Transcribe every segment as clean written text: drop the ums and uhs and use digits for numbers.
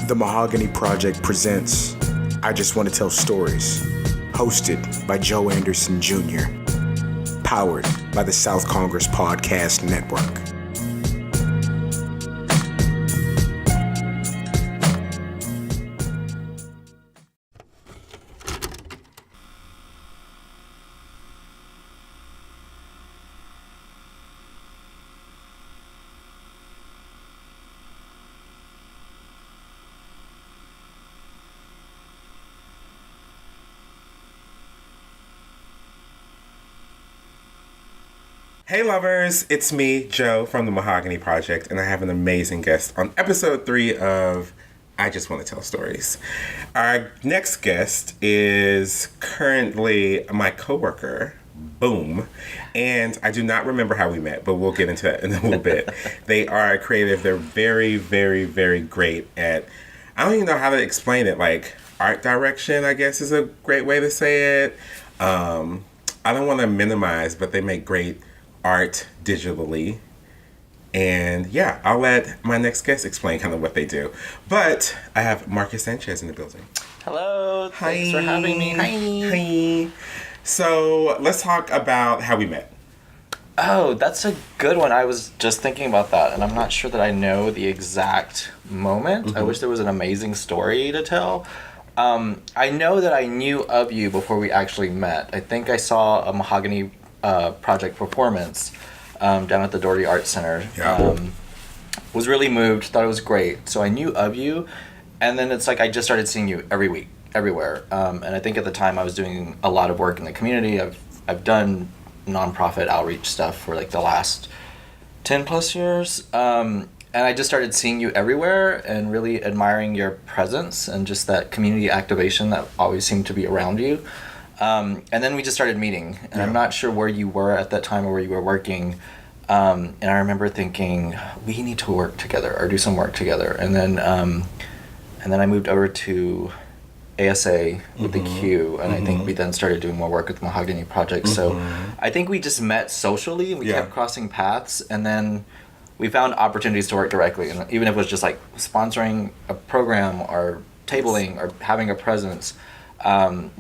The Mahogany Project presents I Just Want to Tell Stories, hosted by Joe Anderson Jr., powered by the South Congress Podcast Network. Hey lovers, it's me, Joe, from the Mahogany Project, and I have an amazing guest on episode 3 of I Just Want to Tell Stories. Our next guest is currently my coworker, Boom, and I do not remember how we met, but we'll get into that in a little bit. They are creative. They're very, very, very great at, I don't even know how to explain it, like art direction, I guess is a great way to say it. I don't want to minimize, but they make great art digitally. And yeah, I'll let my next guest explain kind of what they do. But I have Marcus Sanchez in the building. Hello. Hi. Thanks for having me. Hi. So let's talk about how we met. Oh, that's a good one. I was just thinking about that, and I'm not sure that I know the exact moment. Mm-hmm. I wish there was an amazing story to tell. I know that I knew of you before we actually met. I think I saw a Mahogany Project performance down at the Doherty Art Center. Yeah. Was really moved, thought it was great. So I knew of you, and then it's like I just started seeing you every week, everywhere. And I think at the time I was doing a lot of work in the community. I've done nonprofit outreach stuff for like the last 10 plus years. And I just started seeing you everywhere and really admiring your presence and just that community activation that always seemed to be around you. And then we just started meeting, and I'm not sure where you were at that time or where you were working. And I remember thinking, we need to work together or do some work together. And then I moved over to ASA with the Q, and I think we then started doing more work with the Mahogany Project. So I think we just met socially, and we kept crossing paths, and then we found opportunities to work directly. And even if it was just like sponsoring a program or tabling or having a presence,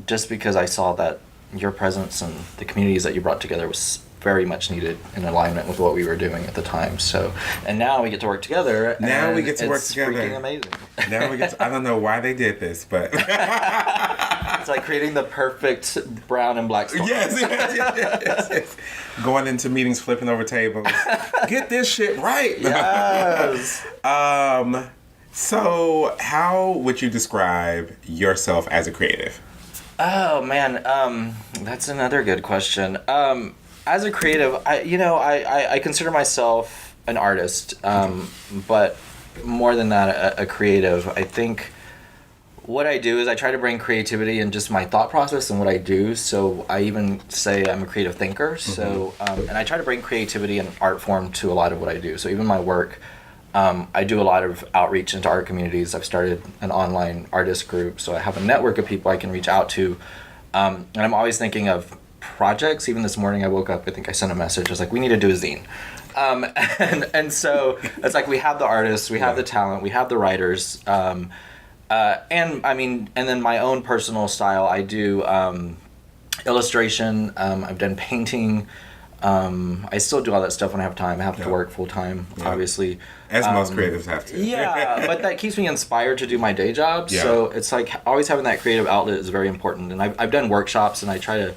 just because I saw that your presence and the communities that you brought together was very much needed in alignment with what we were doing at the time. So, and now we get to work together. Now we get to work together. It's freaking amazing. Now we get to, I don't know why they did this, but it's like creating the perfect brown and black storm. Yes. Going into meetings, flipping over tables. Get this shit right. Yes. So, how would you describe yourself as a creative? Oh man, that's another good question. As a creative, I consider myself an artist, but more than that, a creative. I think what I do is I try to bring creativity in just my thought process and what I do. So I even say I'm a creative thinker. So and I try to bring creativity and art form to a lot of what I do. So even my work. I do a lot of outreach into art communities. I've started an online artist group, so I have a network of people I can reach out to. And I'm always thinking of projects. Even this morning I woke up, I think I sent a message. I was like, we need to do a zine. And so it's like we have the artists, we have the talent, we have the writers. And then my own personal style, I do illustration. I've done painting. I still do all that stuff when I have time. I have to work full time, obviously. As most creatives have to. Yeah, but that keeps me inspired to do my day job. Yeah. So it's like always having that creative outlet is very important. And I've done workshops, and I try to,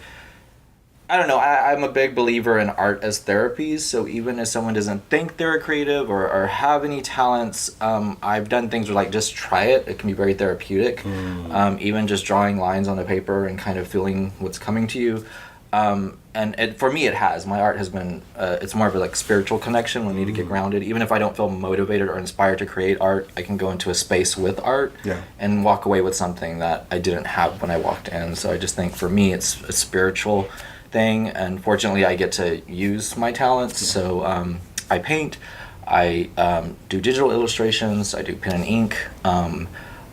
I don't know, I'm a big believer in art as therapy. So even if someone doesn't think they're a creative or have any talents, I've done things where like just try it. It can be very therapeutic. Even just drawing lines on the paper and kind of feeling what's coming to you. And for me, it has. My art has been, it's more of a like spiritual connection when I need to get grounded. Even if I don't feel motivated or inspired to create art, I can go into a space with art and walk away with something that I didn't have when I walked in. So I just think for me, it's a spiritual thing. And fortunately, I get to use my talents. So I paint, I do digital illustrations, I do pen and ink.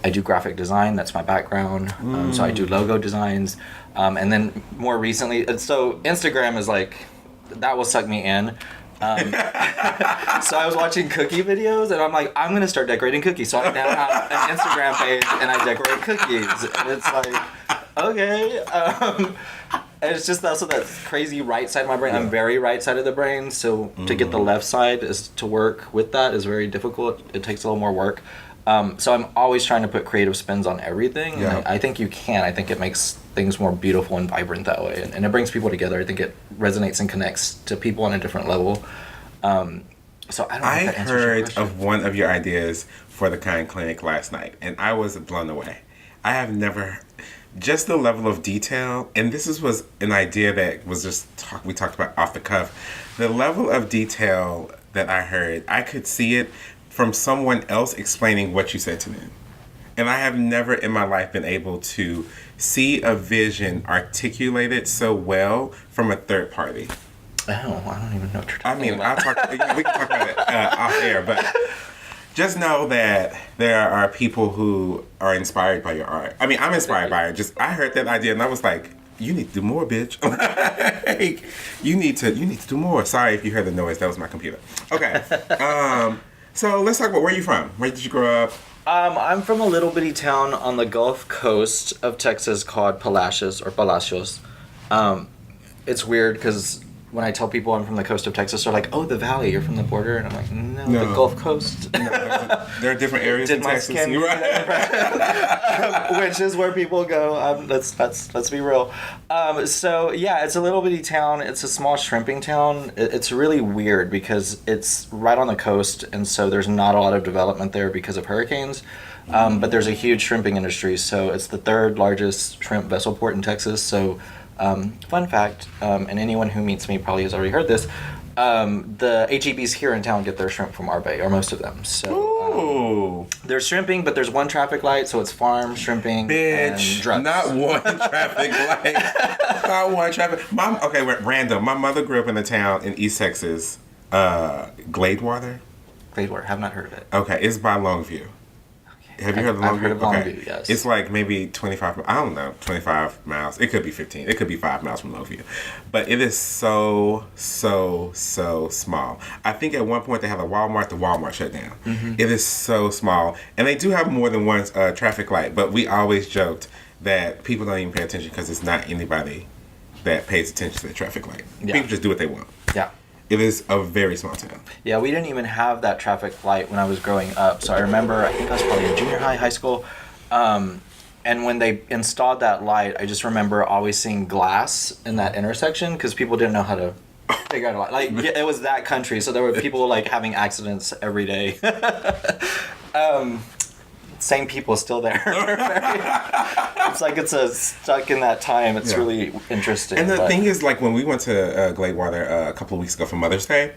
I do graphic design, that's my background. So I do logo designs. And then more recently, so Instagram is like, that will suck me in. So I was watching cookie videos, and I'm like, I'm gonna start decorating cookies. So I now have an Instagram page, and I decorate cookies, and it's like, okay. And it's just also that crazy right side of my brain. I'm very right side of the brain, so to get the left side is to work with that is very difficult. It takes a little more work. So I'm always trying to put creative spins on everything. Yeah. I think you can. I think it makes things more beautiful and vibrant that way. And it brings people together. I think it resonates and connects to people on a different level. So I don't know I if that answers your heard question. of one of your ideas for the Kind Clinic last night, and I was blown away. I have never, just the level of detail, and was an idea that was we talked about off the cuff. The level of detail that I heard, I could see it from someone else explaining what you said to them. And I have never in my life been able to see a vision articulated so well from a third party. Oh, I don't even know what you're talking about. we can talk about it off air, but just know that there are people who are inspired by your art. I mean, I'm inspired by it. I heard that idea and I was like, you need to do more, bitch. Like, you need to do more. Sorry if you heard the noise. That was my computer. Okay. So let's talk about where you from. Where did you grow up? I'm from a little bitty town on the Gulf Coast of Texas called Palacios. It's weird because when I tell people I'm from the coast of Texas, they're like, "Oh, the valley, you're from the border," and I'm like, "No, the Gulf Coast." There are different areas Did in my Texas. skin You're right. which is where people go. Let's be real. So yeah, it's a little bitty town. It's a small shrimping town. It's really weird because it's right on the coast, and so there's not a lot of development there because of hurricanes. But there's a huge shrimping industry. So it's the third largest shrimp vessel port in Texas. So fun fact, and anyone who meets me probably has already heard this. The HEBs here in town get their shrimp from our bay, or most of them. So there's shrimping, but there's one traffic light, so it's farm, shrimping, and drugs. Not one traffic light. Not one traffic. Random. My mother grew up in a town in East Texas, Gladewater. Gladewater, have not heard of it. Okay, it's by Longview. Have you heard of Longview? I've heard of Longview, yes. It's like maybe 25, I don't know, 25 miles. It could be 15. It could be 5 miles from Longview. But it is so small. I think at one point they had a Walmart. The Walmart shut down. Mm-hmm. It is so small. And they do have more than one traffic light. But we always joked that people don't even pay attention because it's not anybody that pays attention to the traffic light. Yeah. People just do what they want. Yeah. It is a very small town. Yeah, we didn't even have that traffic light when I was growing up. So I remember, I think I was probably in junior high school. And when they installed that light, I just remember always seeing glass in that intersection because people didn't know how to figure out a light. Like, it was that country, so there were people like having accidents every day. Same people still there. It's like it's stuck in that time. It's really interesting. And the thing is, like when we went to Gladewater a couple of weeks ago for Mother's Day,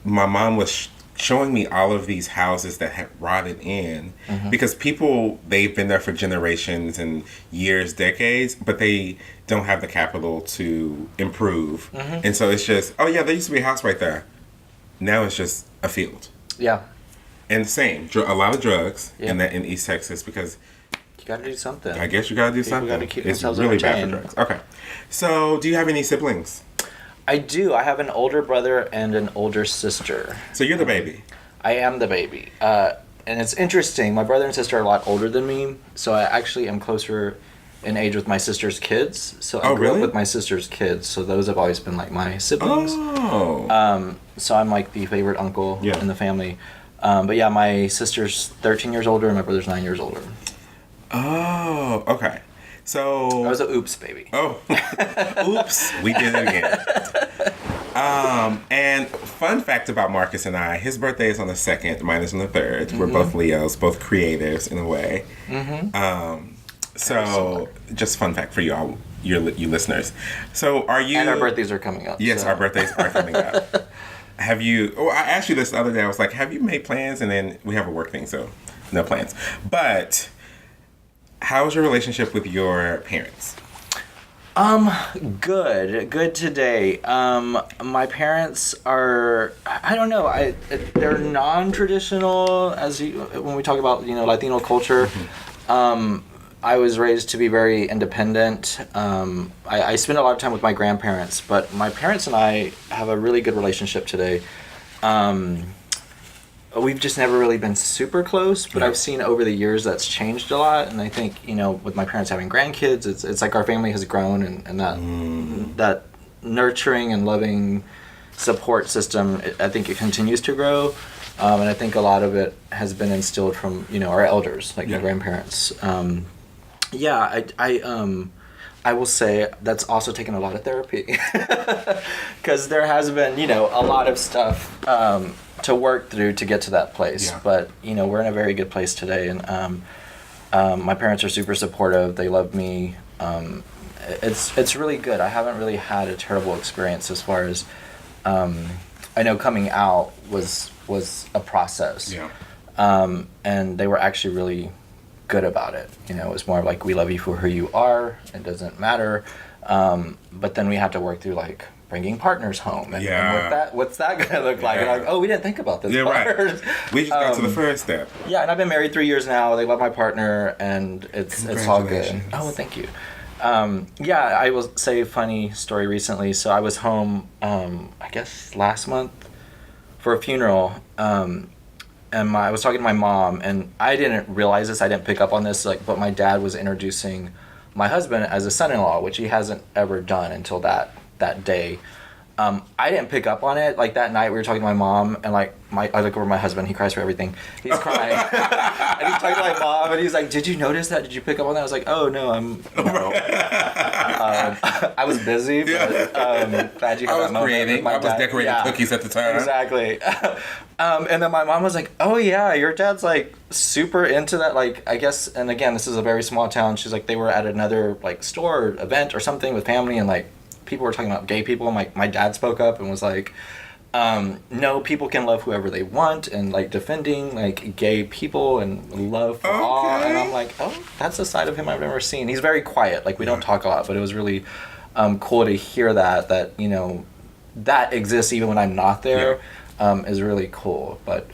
my mom was showing me all of these houses that had rotted in because they've been there for generations and years, decades, but they don't have the capital to improve. And so it's just, oh yeah, there used to be a house right there. Now it's just a field. Yeah. And same, a lot of drugs in East Texas because you got to do something. I guess you got to do something. Got to keep it's themselves really bad entertained. for drugs. Okay. So, do you have any siblings? I do. I have an older brother and an older sister. So you're the baby. I am the baby. And it's interesting. My brother and sister are a lot older than me, so I actually am closer in age with my sister's kids. So I grew up with my sister's kids, so those have always been like my siblings. Oh. So I'm like the favorite uncle in the family. But yeah, my sister's 13 years older and my brother's 9 years older. Oh, okay. So I was a oops baby. Oh, oops, we did it again. And fun fact about Marcus and I, his birthday is on the 2nd, mine is on the 3rd. We're both Leos, both creatives in a way. So just fun fact for you all, you listeners. So are you... And our birthdays are coming up. Yes, our birthdays are coming up. I asked you this the other day. I was like, have you made plans? And then we have a work thing, so no plans. But how's your relationship with your parents? Good today. My parents are, I don't know, they're non-traditional when we talk about, Latino culture. I was raised to be very independent. I spend a lot of time with my grandparents, but my parents and I have a really good relationship today. We've just never really been super close, but I've seen over the years that's changed a lot. And I think, with my parents having grandkids, it's like our family has grown, and that nurturing and loving support system, I think it continues to grow. And I think a lot of it has been instilled from, our elders, like my grandparents. I will say that's also taken a lot of therapy because there has been, a lot of stuff to work through to get to that place. Yeah. But, we're in a very good place today. And my parents are super supportive. They love me. It's really good. I haven't really had a terrible experience as far as, I know coming out was a process. Yeah. And they were actually really good about it. It was more like, we love you for who you are. It doesn't matter. But then we had to work through like bringing partners home and what's that going to look like? And like, we didn't think about this part. Right. We just got to the first step. Yeah, and I've been married 3 years now. They love my partner, and it's all good. Oh, thank you. I will say a funny story recently. So I was home, I guess last month for a funeral, and I was talking to my mom, and I didn't realize this. I didn't pick up on this, but my dad was introducing my husband as a son-in-law, which he hasn't ever done until that day. I didn't pick up on it. Like that night, we were talking to my mom, and I look over my husband. He cries for everything. He's crying, and he's talking to my mom, and he's like, "Did you notice that? Did you pick up on that?" I was like, "Oh no, I was busy, but glad you had that moment." I was decorating cookies at the time. Exactly. And then my mom was like, "Oh yeah, your dad's like super into that." Like I guess, and again, this is a very small town. She's like, they were at another like store or event or something with family, and like people were talking about gay people. My dad spoke up and was like, no, people can love whoever they want, and like defending like gay people and love for all. And I'm like, oh, that's a side of him I've never seen. He's very quiet. Like we don't talk a lot, but it was really cool to hear that that exists even when I'm not there. Is really cool. But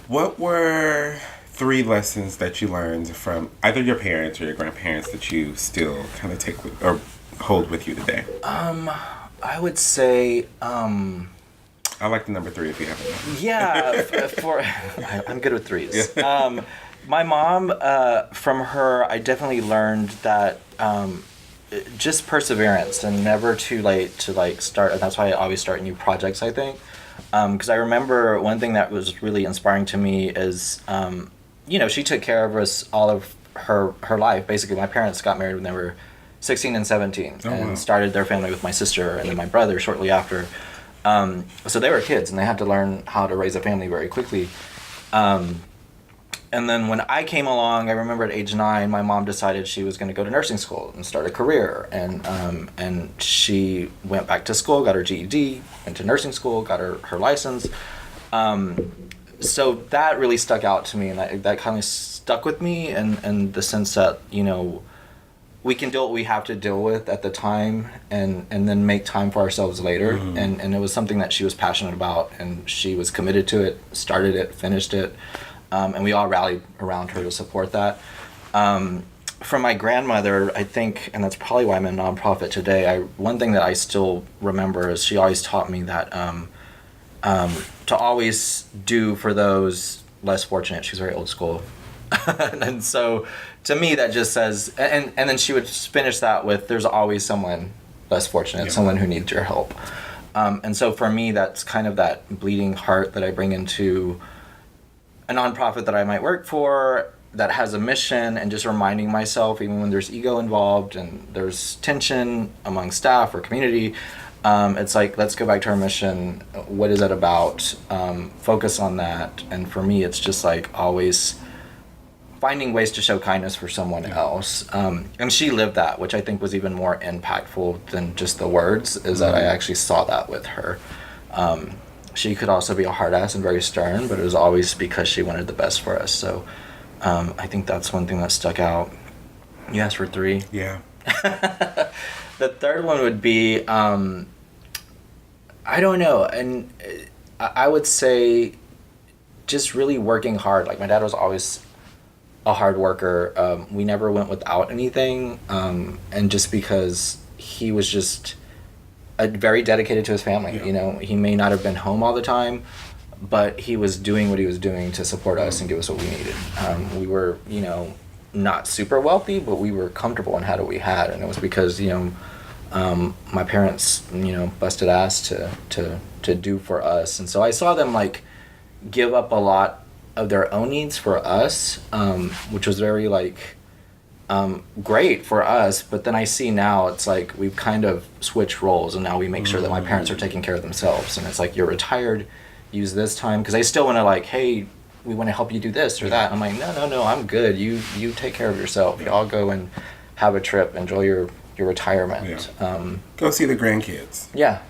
what were 3 lessons that you learned from either your parents or your grandparents that you still kind of take with or hold with you today? I would say I like the number 3 if you have one. Yeah, I'm good with 3s. Yeah. My mom, from her, I definitely learned that just perseverance and never too late to like start. And that's why I always start new projects, I think. Because I remember one thing that was really inspiring to me is, she took care of us all of her life. Basically, my parents got married when they were 16 and 17 started their family with my sister and then my brother shortly after. So they were kids and they had to learn how to raise a family very quickly. And then when I came along, I remember at age 9, my mom decided she was going to go to nursing school and start a career. And she went back to school, got her GED, went to nursing school, got her license. So that really stuck out to me, and that kind of stuck with me in the sense that, we can deal what we have to deal with at the time and then make time for ourselves later. Mm-hmm. And it was something that she was passionate about, and she was committed to it, started it, finished it. And we all rallied around her to support that. From my grandmother, I think, and that's probably why I'm in a nonprofit today, one thing that I still remember is she always taught me that to always do for those less fortunate. She's very old school. And so to me that just says, and then she would finish that with, there's always someone less fortunate, someone who needs your help. And so for me, that's kind of that bleeding heart that I bring into a nonprofit that I might work for that has a mission, and just reminding myself, even when there's ego involved and there's tension among staff or community, it's like, let's go back to our mission. What is it about? Focus on that. And for me, it's just like always finding ways to show kindness for someone else. And she lived that, which I think was even more impactful than just the words, is that I actually saw that with her. She could also be a hard ass and very stern, but it was always because she wanted the best for us. So I think that's one thing that stuck out. You asked for 3? Yeah. The third one would be, I don't know, and I would say just really working hard. Like my dad was always a hard worker. We never went without anything, and just because he was just very dedicated to his family. Yeah. You know, he may not have been home all the time, but he was doing what he was doing to support us and give us what we needed. We were, you know, not super wealthy, but we were comfortable and had what we had, and it was because, you know, my parents, you know, busted ass to do for us, and so I saw them like give up a lot of their own needs for us, which was very like great for us. But then I see now it's like we've kind of switched roles, and now we make sure that my parents are taking care of themselves, and it's like, you're retired, use this time, because they still want to like, hey, we want to help you do this or that. I'm like, no, I'm good. You take care of yourself. Y'all go and have a trip, enjoy your retirement. Yeah. Go see the grandkids. Yeah.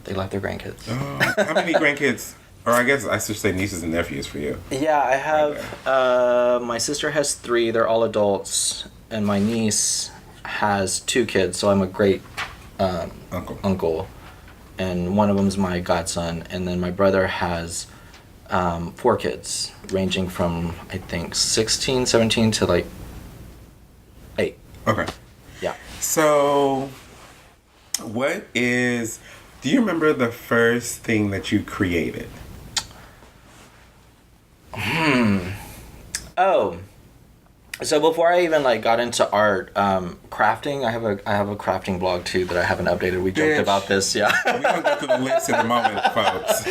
They love their grandkids. How many grandkids? Or I guess I should say nieces and nephews for you. Yeah, I have, my sister has 3, they're all adults, and my niece has 2 kids, so I'm a great uncle. And one of them's my godson, and then my brother has 4 kids, ranging from, I think, 16, 17 to like 8. Okay. Yeah. So, do you remember the first thing that you created? Oh, so before I even like got into art, crafting, I have a crafting blog too that I haven't updated. We joked about this, yeah. We're gonna go through the list in a moment, folks.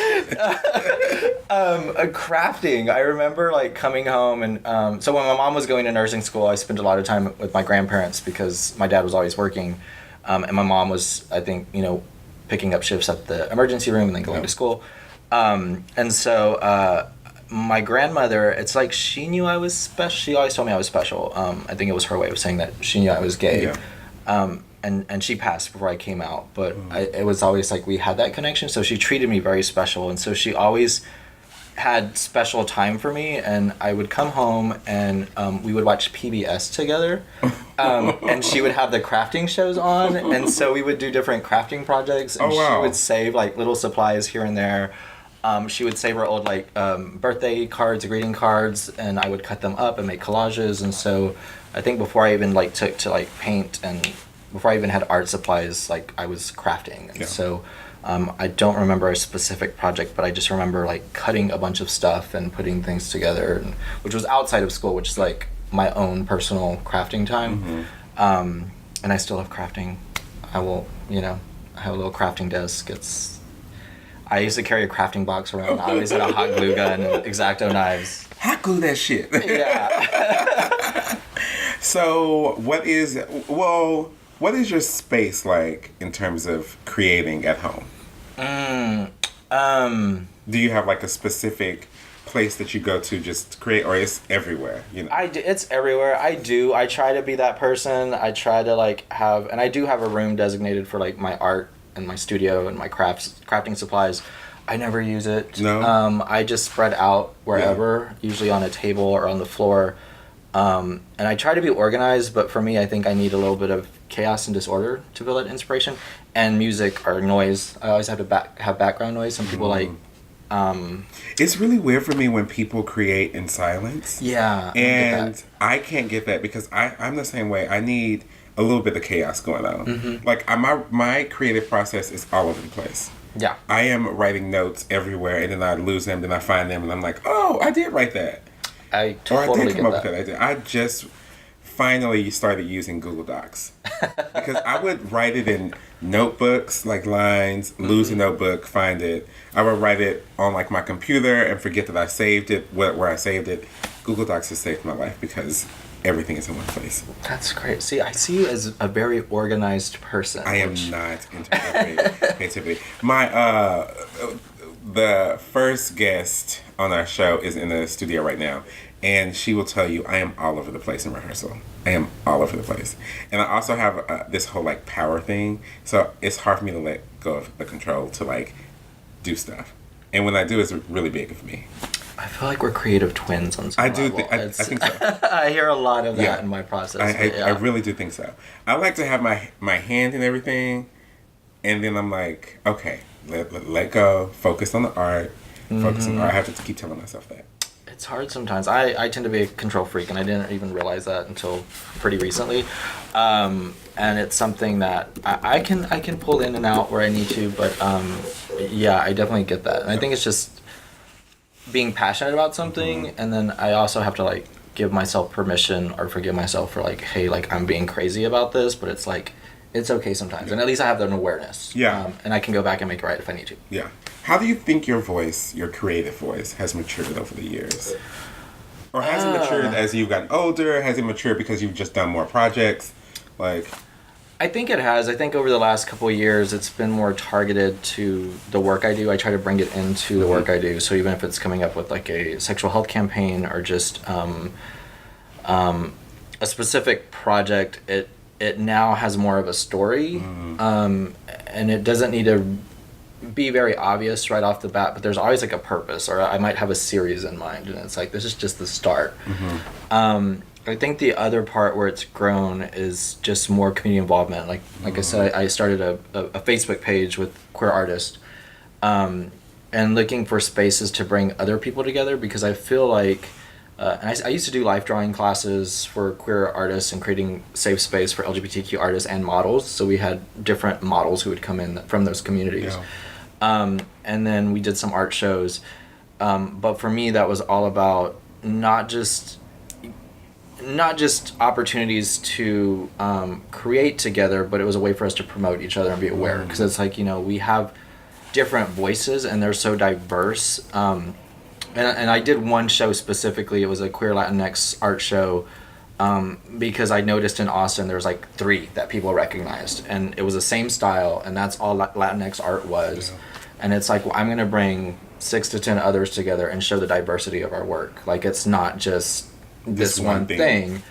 Crafting, I remember like coming home and so when my mom was going to nursing school, I spent a lot of time with my grandparents because my dad was always working, and my mom was, I think, you know, picking up shifts at the emergency room and then going to school, and so my grandmother, it's like she knew I was special. She always told me I was special. I think it was her way of saying that she knew I was gay. Yeah. And she passed before I came out. But it was always like we had that connection. So she treated me very special. And so she always had special time for me. And I would come home and we would watch PBS together. And she would have the crafting shows on. And so we would do different crafting projects. And she would save like little supplies here and there. She would save her old like birthday cards, greeting cards, and I would cut them up and make collages. And so I think before I even like took to like paint and before I even had art supplies, like I was crafting. And so I don't remember a specific project, but I just remember like cutting a bunch of stuff and putting things together, which was outside of school, which is like my own personal crafting time. And I still love crafting. I will, you know, I have a little crafting desk. I used to carry a crafting box around. I always had a hot glue gun and X-Acto knives. Hot glue that shit. Yeah. So, what is your space like in terms of creating at home? Do you have like a specific place that you go to just create, or it's everywhere? You know, it's everywhere. I try to be that person. I try to like have, and I do have a room designated for like my art and my studio and my crafting supplies. I never use it. No. I just spread out wherever, usually on a table or on the floor. And I try to be organized, but for me, I think I need a little bit of chaos and disorder to feel that inspiration. And music or noise. I always have to have background noise. Some people like. It's really weird for me when people create in silence. Yeah. And I can't get that because I'm the same way. I need a little bit of chaos going on. Like my creative process is all over the place. Yeah. I am writing notes everywhere, and then I lose them, then I find them, and I'm like, oh, I did write that. I totally or I did come up that. with that. I just finally started using Google Docs because I would write it in notebooks, like lines, lose a notebook, find it. I would write it on like my computer and forget that I saved it, where I saved it. Google Docs has saved my life because everything is in one place. That's great. See, I see you as a very organized person. I am not into creativity. The first guest on our show is in the studio right now, and she will tell you I am all over the place in rehearsal. I am all over the place. And I also have this whole like power thing, so it's hard for me to let go of the control to like do stuff. And when I do, it's really big for me. I feel like we're creative twins on some level. I think so. I hear a lot of that in my process. I really do think so. I like to have my hand in everything, and then I'm like, okay, let go, focus on the art, focus on the art. I have to keep telling myself that. It's hard sometimes. I tend to be a control freak, and I didn't even realize that until pretty recently. And it's something that I can pull in and out where I need to, but yeah, I definitely get that. And I think it's just being passionate about something, and then I also have to like give myself permission or forgive myself for like, hey, like I'm being crazy about this, but it's like it's okay sometimes, and at least I have an awareness. Yeah. And I can go back and make it right if I need to. Yeah. How do you think your voice, your creative voice, has matured over the years? Or has it matured as you've gotten older? Has it matured because you've just done more projects? Like, I think it has. I think over the last couple of years, it's been more targeted to the work I do. I try to bring it into the work I do. So even if it's coming up with like a sexual health campaign or just a specific project, it now has more of a story, and it doesn't need to be very obvious right off the bat, but there's always like a purpose, or I might have a series in mind, and it's like this is just the start. I think the other part where it's grown is just more community involvement. Like I said, I started a Facebook page with queer artists, and looking for spaces to bring other people together, because I feel like and I used to do life drawing classes for queer artists and creating safe space for LGBTQ artists and models. So we had different models who would come in from those communities. Yeah. And then we did some art shows. But for me, that was all about not just opportunities to create together, but it was a way for us to promote each other and be aware. Because it's like, we have different voices and they're so diverse. And I did one show specifically. It was a queer Latinx art show, because I noticed in Austin there was like 3 that people recognized, and it was the same style, and that's all Latinx art was. Yeah. And it's like, well, I'm gonna bring 6 to 10 others together and show the diversity of our work. Like, it's not just this one thing.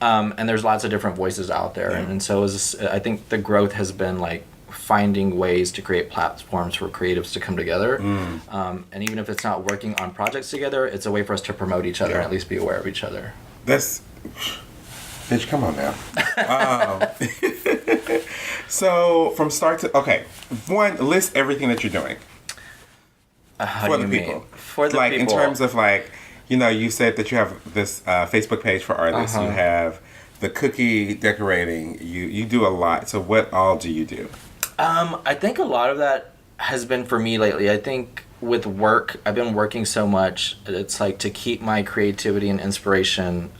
And there's lots of different voices out there, and so I think the growth has been like finding ways to create platforms for creatives to come together, and even if it's not working on projects together, it's a way for us to promote each other and at least be aware of each other. That's, bitch, come on now. So from start to, okay, one, list everything that you're doing for the people. For the people, in terms of like, you said that you have this Facebook page for artists. You have the cookie decorating. You do a lot. So what all do you do? I think a lot of that has been for me lately. I think with work, I've been working so much, it's like to keep my creativity and inspiration,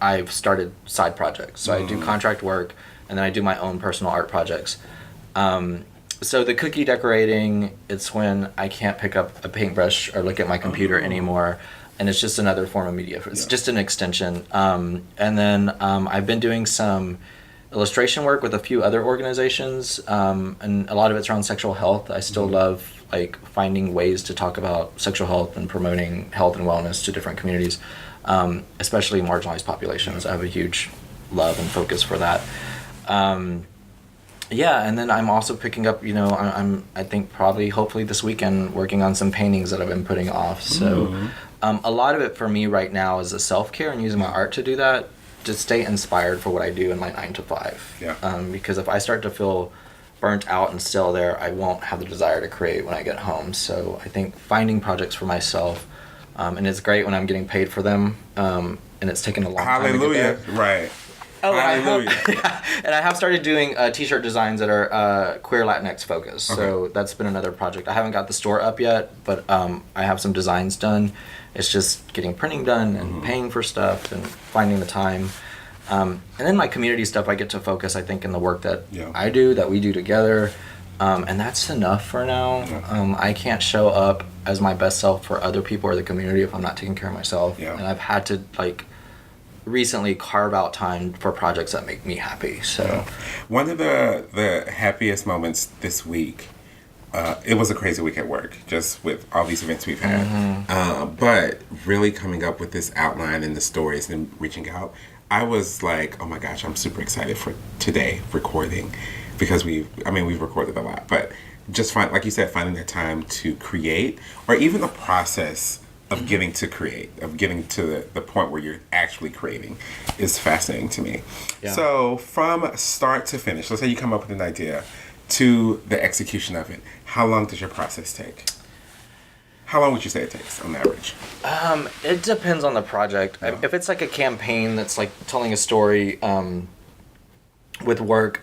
I've started side projects. So I do contract work, and then I do my own personal art projects. So the cookie decorating, it's when I can't pick up a paintbrush or look at my computer anymore, and it's just another form of media. It's just an extension. And then I've been doing some illustration work with a few other organizations, and a lot of it's around sexual health. I still love like finding ways to talk about sexual health and promoting health and wellness to different communities, especially marginalized populations. I have a huge love and focus for that. And then I'm also picking up, I think probably hopefully this weekend working on some paintings that I've been putting off. So a lot of it for me right now is a self-care and using my art to do that, to stay inspired for what I do in my 9 to 5. Yeah. Because if I start to feel burnt out and still there, I won't have the desire to create when I get home. So I think finding projects for myself, and it's great when I'm getting paid for them, and it's taken a long time to get there. Right. Oh, hallelujah. And I have started doing t-shirt designs that are queer Latinx focused. Okay. So that's been another project. I haven't got the store up yet, but I have some designs done. It's just getting printing done and paying for stuff and finding the time. And then my community stuff, I get to focus, I think, in the work that I do, that we do together. And that's enough for now. Yeah. I can't show up as my best self for other people or the community if I'm not taking care of myself. Yeah. And I've had to, recently carve out time for projects that make me happy. So one of the happiest moments this week, it was a crazy week at work, just with all these events we've had, but really coming up with this outline and the stories and reaching out, I was like, oh my gosh, I'm super excited for today recording, because we've recorded a lot, but just like you said, finding the time to create, or even the process of getting to create, of getting to the point where you're actually creating, is fascinating to me. Yeah. So from start to finish, let's say you come up with an idea to the execution of it, how long does your process take? How long would you say it takes on average? It depends on the project. Yeah. If it's like a campaign that's like telling a story with work,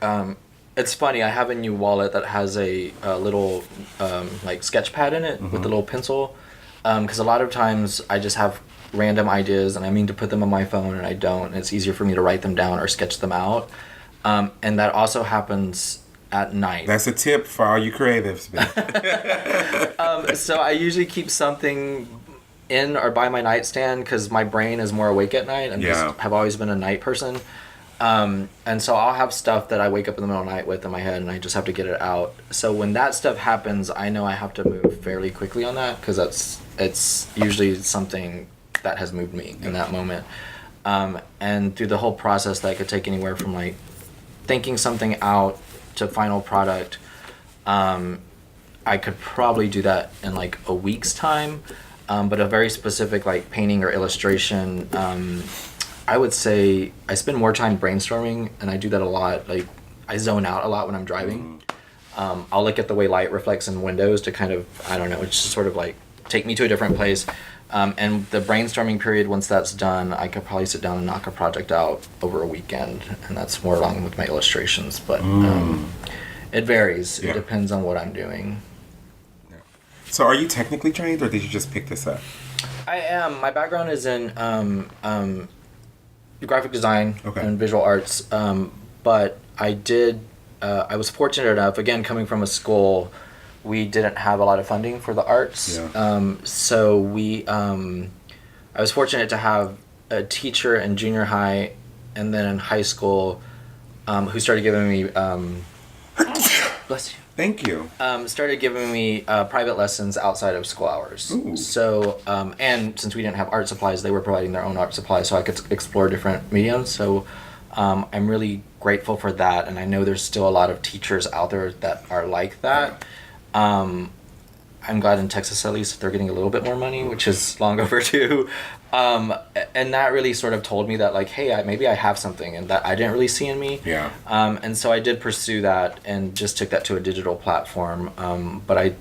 it's funny. I have a new wallet that has a little like sketch pad in it with a little pencil. Because a lot of times I just have random ideas and I mean to put them on my phone and I don't. And it's easier for me to write them down or sketch them out. And that also happens at night. That's a tip for all you creatives. So I usually keep something in or by my nightstand because my brain is more awake at night. Have always been a night person. And so I'll have stuff that I wake up in the middle of the night with in my head and I just have to get it out. So when that stuff happens, I know I have to move fairly quickly on that because it's usually something that has moved me in that moment. And through the whole process, that could take anywhere from like thinking something out to final product. I could probably do that in like a week's time. But a very specific like painting or illustration, I would say I spend more time brainstorming, and I do that a lot. Like, I zone out a lot when I'm driving. I'll look at the way light reflects in windows to kind of, I don't know, it's just sort of like take me to a different place. And the brainstorming period, once that's done, I could probably sit down and knock a project out over a weekend, and that's more along with my illustrations. But it varies. Yeah. It depends on what I'm doing. So are you technically trained, or did you just pick this up? I am. My background is in graphic design Okay. and visual arts, but I was fortunate enough, again, coming from a school, we didn't have a lot of funding for the arts. Yeah. So I was fortunate to have a teacher in junior high and then in high school who started giving me, bless you. Thank you. Started giving me private lessons outside of school hours. Ooh. So, and since we didn't have art supplies, they were providing their own art supplies, so I could explore different mediums. So, I'm really grateful for that, and I know there's still a lot of teachers out there that are like that. I'm glad in Texas, at least, they're getting a little bit more money, which is long overdue. And that really sort of told me that, like, hey, maybe I have something and that I didn't really see in me. Yeah. And so I did pursue that and just took that to a digital platform. But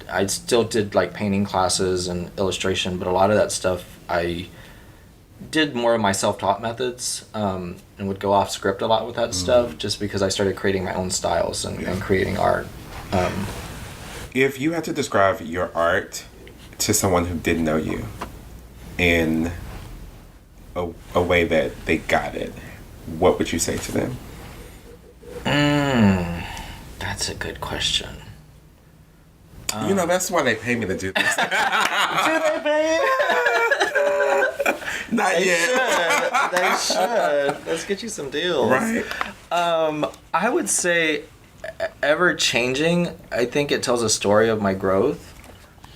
I still did, like, painting classes and illustration, but a lot of that stuff I did more of my self-taught methods and would go off script a lot with that stuff just because I started creating my own styles and creating art. If you had to describe your art to someone who didn't know you in a way that they got it, what would you say to them? That's a good question. That's why they pay me to do this. Do they pay? Not They yet. should. They should. Let's get you some deals. Right. I would say ever changing. I think it tells a story of my growth.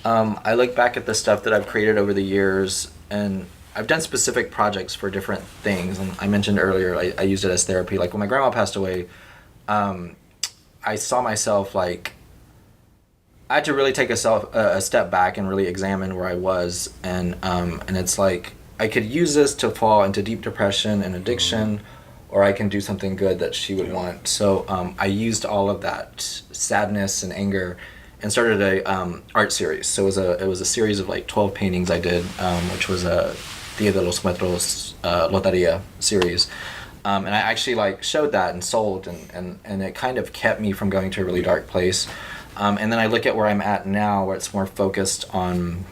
I look back at the stuff that I've created over the years, and I've done specific projects for different things. And I mentioned earlier, I used it as therapy. Like when my grandma passed away, I saw myself like I had to really take a step back and really examine where I was, and it's like I could use this to fall into deep depression and addiction, or I can do something good that she would want. So I used all of that sadness and anger and started a art series. So it was a series of like 12 paintings I did, which was a Dia de los Muertos Loteria series. And I actually like showed that and sold, and it kind of kept me from going to a really dark place. And then I look at where I'm at now, where it's more focused on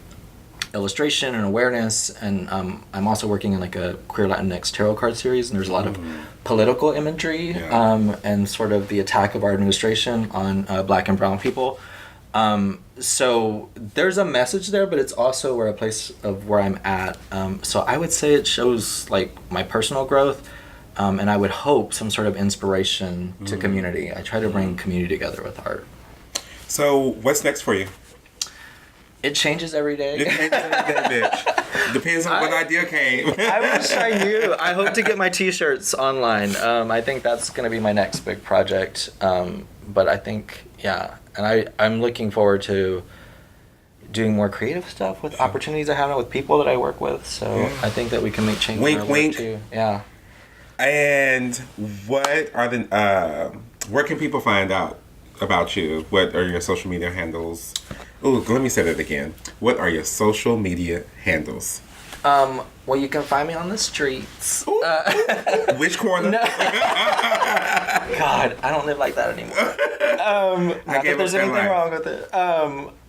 illustration and awareness, and I'm also working in like a queer Latinx tarot card series, and there's a lot of political imagery and sort of the attack of our administration on Black and brown people. So there's a message there, but it's also a place of where I'm at. So I would say it shows like my personal growth, and I would hope some sort of inspiration to community. I try to bring community together with art. So what's next for you? It changes every day. It changes every day, bitch. Depends on what idea came. I wish I knew. I hope to get my t-shirts online. I think that's going to be my next big project. But I think, and I'm looking forward to doing more creative stuff with opportunities I have with people that I work with. So I think that we can make change. Wink, in our work wink. too. Yeah. And what are where can people find out about you. What are your social media handles? Oh, let me say that again. What are your social media handles? Well, you can find me on the streets. Which corner? God, I don't live like that anymore. Not that there's anything wrong with it.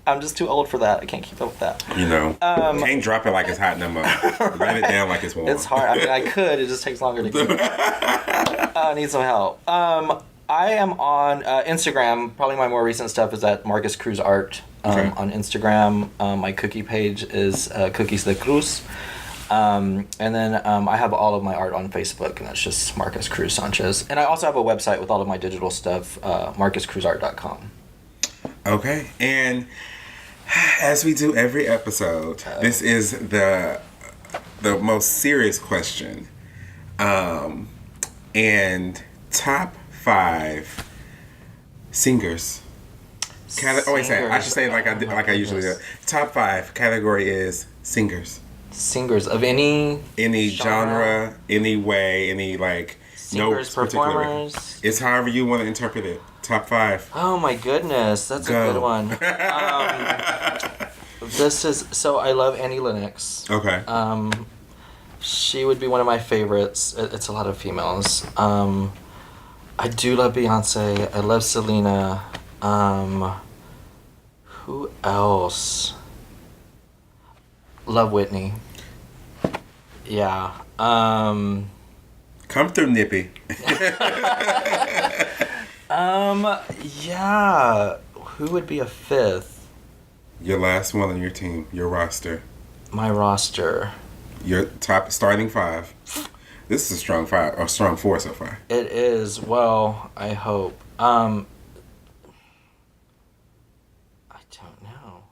I'm just too old for that. I can't keep up with that. You know, can't drop it like it's hot no more. Write it down like it's warm. It's hard. I mean, I could. It just takes longer to keep. I need some help. I am on Instagram. Probably my more recent stuff is at Marcus Cruz Art on Instagram. My cookie page is Cookies de Cruz. And then I have all of my art on Facebook, and that's just Marcus Cruz Sanchez. And I also have a website with all of my digital stuff, marcuscruzart.com. Okay, and as we do every episode, this is the most serious question. And top 5 singers. I should say like I usually do. Top 5 category is singers. Singers of any genre, any way, any like singers, performers. It's however you want to interpret it. Top 5. Oh my goodness, that's Go. a good one. So I love Annie Lennox. Okay. She would be one of my favorites. It's a lot of females. I do love Beyonce. I love Selena. Who else? Love Whitney. Yeah. Come through, Nippy. Yeah. Who would be a 5th? Your last one on your team, your roster. My roster. Your top starting 5. This is a strong 5 or strong 4 so far. It is. Well, I hope. I don't know.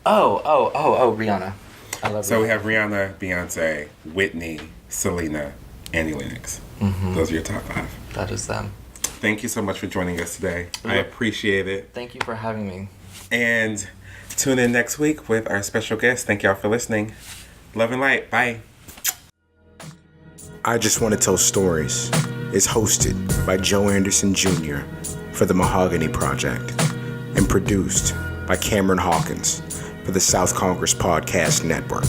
Oh, Rihanna. I love Rihanna. So we have Rihanna, Beyonce, Whitney, Selena, Annie Lennox. Mm-hmm. Those are your top 5. That is them. Thank you so much for joining us today. I appreciate it. Thank you for having me. And tune in next week with our special guest. Thank y'all for listening. Love and light. Bye. I Just Want to Tell Stories is hosted by Joe Anderson Jr. for the Mahogany Project and produced by Cameron Hawkins for the South Congress Podcast Network.